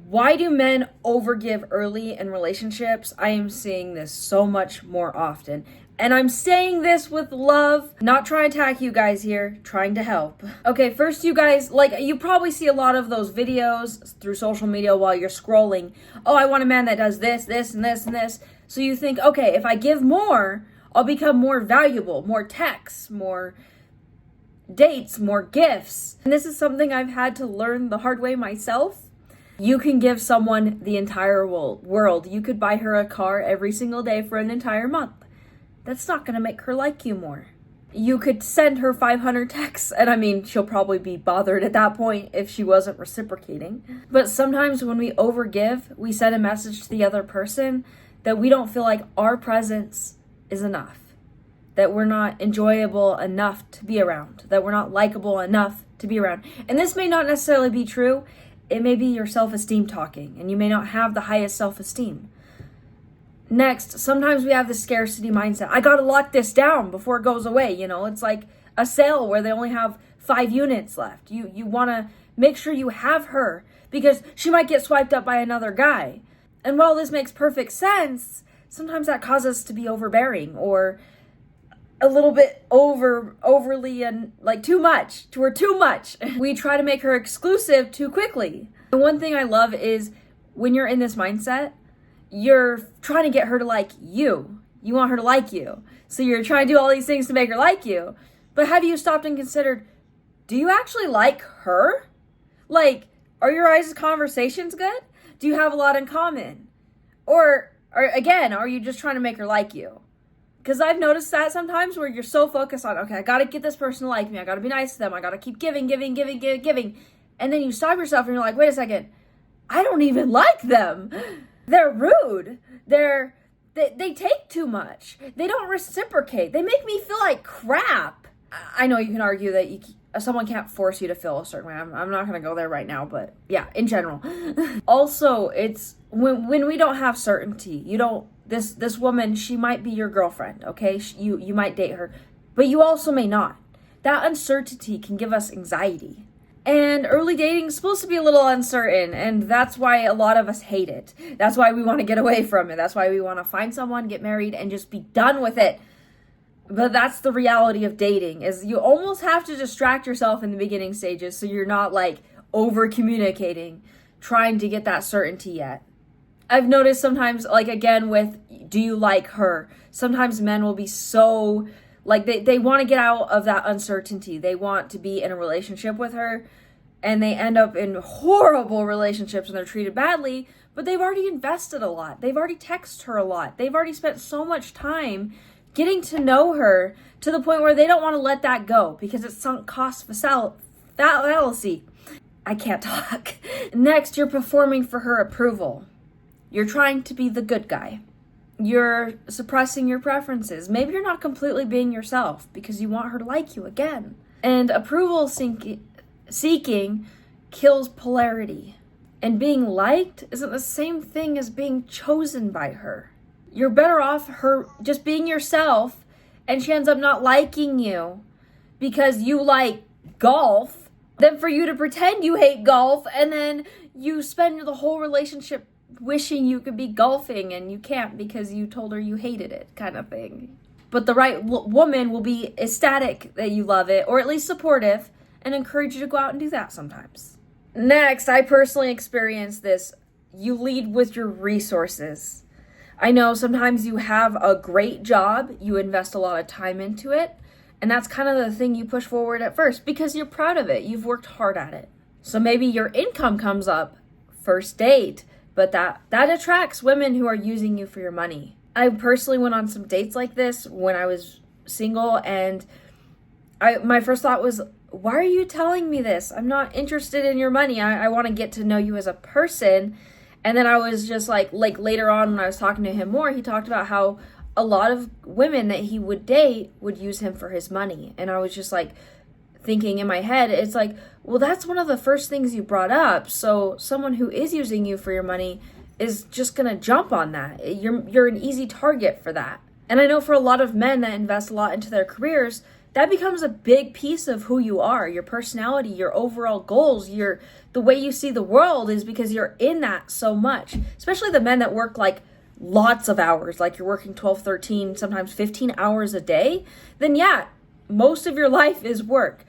Why do men overgive early in relationships? I am seeing this so much more often. And I'm saying this with love, not trying to attack you guys here, trying to help. Okay, first you guys, you probably see a lot of those videos through social media while you're scrolling. Oh, I want a man that does this, this, and this, and this. So you think, okay, if I give more, I'll become more valuable, more texts, more dates, more gifts. And this is something I've had to learn the hard way myself. You can give someone the entire world. You could buy her a car every single day for an entire month. That's not going to make her like you more. You could send her 500 texts, and she'll probably be bothered at that point if she wasn't reciprocating. But sometimes when we overgive, we send a message to the other person that we don't feel like our presence is enough, that we're not enjoyable enough to be around, that we're not likable enough to be around. And this may not necessarily be true. It may be your self-esteem talking, and you may not have the highest self-esteem. Next, sometimes we have the scarcity mindset. I gotta lock this down before it goes away. It's like a sale where they only have 5 units left. You wanna make sure you have her because she might get swiped up by another guy. And while this makes perfect sense, sometimes that causes us to be overbearing or a little bit overly and too much. We're too much. We try to make her exclusive too quickly. And one thing I love is when you're in this mindset, you're trying to get her to like you. You want her to like you. So you're trying to do all these things to make her like you. But have you stopped and considered, do you actually like her? Are your guys' conversations good? Do you have a lot in common? Or again, are you just trying to make her like you? Because I've noticed that sometimes where you're so focused on, okay, I got to get this person to like me. I got to be nice to them. I got to keep giving. And then you stop yourself and you're like, wait a second. I don't even like them. They're rude. They take too much. They don't reciprocate. They make me feel like crap. I know you can argue that someone can't force you to feel a certain way. I'm not going to go there right now, but yeah, in general. Also, it's when we don't have certainty, this woman, she might be your girlfriend, okay? You might date her, but you also may not. That uncertainty can give us anxiety. And early dating is supposed to be a little uncertain, and that's why a lot of us hate it. That's why we want to get away from it. That's why we want to find someone, get married, and just be done with it. But that's the reality of dating, is you almost have to distract yourself in the beginning stages so you're not over communicating, trying to get that certainty yet. I've noticed sometimes, again, with do you like her? Sometimes men will be so, they want to get out of that uncertainty. They want to be in a relationship with her, and they end up in horrible relationships and they're treated badly, but they've already invested a lot. They've already texted her a lot. They've already spent so much time getting to know her to the point where they don't want to let that go because it's sunk cost fallacy. I can't talk. Next, you're performing for her approval. You're trying to be the good guy. You're suppressing your preferences. Maybe you're not completely being yourself because you want her to like you again. And approval seeking kills polarity. And being liked isn't the same thing as being chosen by her. You're better off her just being yourself and she ends up not liking you because you like golf than for you to pretend you hate golf and then you spend the whole relationship wishing you could be golfing and you can't because you told her you hated it, kind of thing. But the right woman will be ecstatic that you love it, or at least supportive, and encourage you to go out and do that sometimes. Next, I personally experienced this. You lead with your resources. I know sometimes you have a great job, you invest a lot of time into it, and that's kind of the thing you push forward at first because you're proud of it. You've worked hard at it. So maybe your income comes up, first date, but that attracts women who are using you for your money. I personally went on some dates like this when I was single, and my first thought was, why are you telling me this? I'm not interested in your money. I want to get to know you as a person. And then I was just like later on when I was talking to him more, he talked about how a lot of women that he would date would use him for his money. And I was just thinking in my head, it's well, that's one of the first things you brought up. So someone who is using you for your money is just going to jump on that. You're an easy target for that. And I know for a lot of men that invest a lot into their careers, that becomes a big piece of who you are, your personality, your overall goals, the way you see the world is because you're in that so much. Especially the men that work like lots of hours, like you're working 12, 13, sometimes 15 hours a day, then yeah, most of your life is work.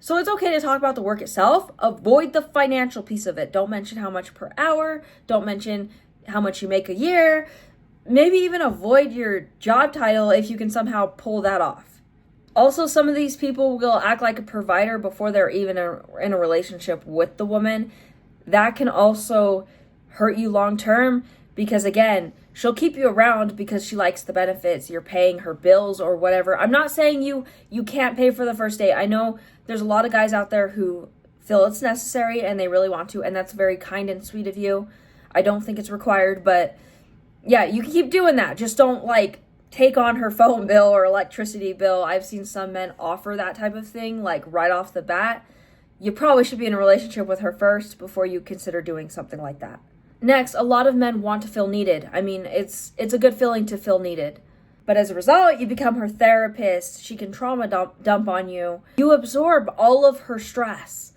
So it's okay to talk about the work itself. Avoid the financial piece of it. Don't mention how much per hour. Don't mention how much you make a year. Maybe even avoid your job title if you can somehow pull that off. Also, some of these people will act like a provider before they're even in a relationship with the woman. That can also hurt you long term because, again, she'll keep you around because she likes the benefits. You're paying her bills or whatever. I'm not saying you can't pay for the first date. I know there's a lot of guys out there who feel it's necessary and they really want to, and that's very kind and sweet of you. I don't think it's required, but yeah, you can keep doing that. Just don't like take on her phone bill or electricity bill. I've seen some men offer that type of thing like right off the bat. You probably should be in a relationship with her first before you consider doing something like that. Next, a lot of men want to feel needed. I mean, it's a good feeling to feel needed. But as a result, you become her therapist. She can trauma dump on you. You absorb all of her stress.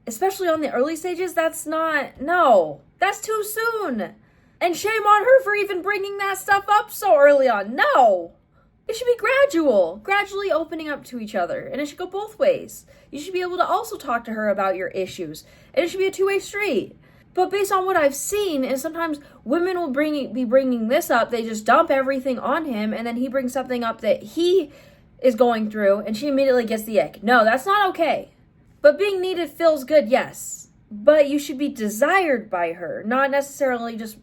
Especially on the early stages, that's too soon. And shame on her for even bringing that stuff up so early on. No. It should be gradually opening up to each other. And it should go both ways. You should be able to also talk to her about your issues. And it should be a two-way street. But based on what I've seen is sometimes women will be bringing this up. They just dump everything on him. And then he brings something up that he is going through. And she immediately gets the ick. No, that's not okay. But being needed feels good, yes. But you should be desired by her. Not necessarily just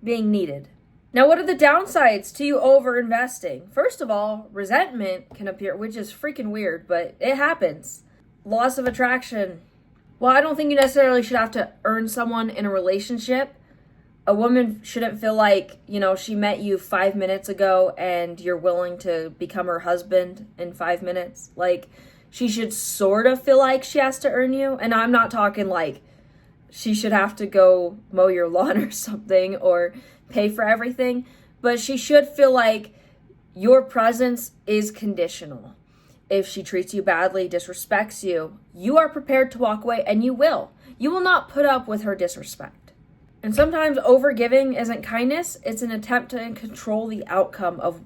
being needed. Now, what are the downsides to you overinvesting? First of all, resentment can appear, which is freaking weird, but it happens. Loss of attraction. Well, I don't think you necessarily should have to earn someone in a relationship. A woman shouldn't feel like, she met you 5 minutes ago and you're willing to become her husband in 5 minutes. Like, she should sort of feel like she has to earn you. And I'm not talking like she should have to go mow your lawn or something or pay for everything. But she should feel like your presence is conditional. If she treats you badly, disrespects you, you are prepared to walk away, and you will. You will not put up with her disrespect. And sometimes overgiving isn't kindness. It's an attempt to control the outcome of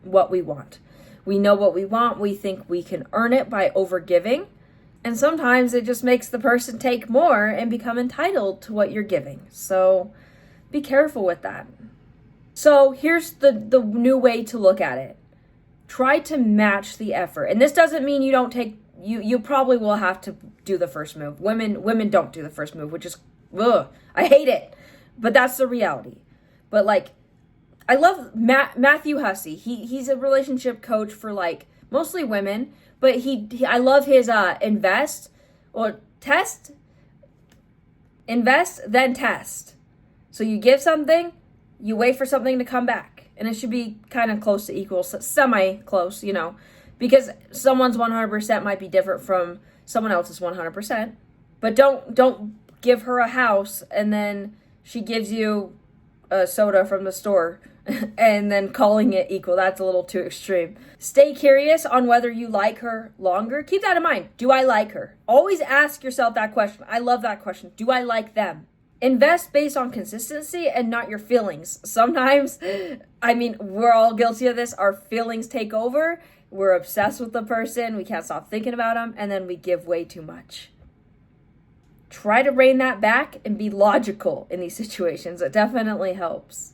what we want. We know what we want. We think we can earn it by overgiving. And sometimes it just makes the person take more and become entitled to what you're giving. So be careful with that. So here's the new way to look at it. Try to match the effort. And this doesn't mean you don't take, you probably will have to do the first move. Women don't do the first move, which is, I hate it. But that's the reality. But like, I love Matthew Hussey. He's a relationship coach for like mostly women, but I love his invest then test. So you give something, you wait for something to come back. And it should be kind of close to equal, semi-close, because someone's 100% might be different from someone else's 100%. But don't give her a house and then she gives you a soda from the store and then calling it equal. That's a little too extreme. Stay curious on whether you like her longer. Keep that in mind. Do I like her? Always ask yourself that question. I love that question. Do I like them? Invest based on consistency and not your feelings. Sometimes, we're all guilty of this. Our feelings take over. We're obsessed with the person. We can't stop thinking about them. And then we give way too much. Try to rein that back and be logical in these situations. It definitely helps.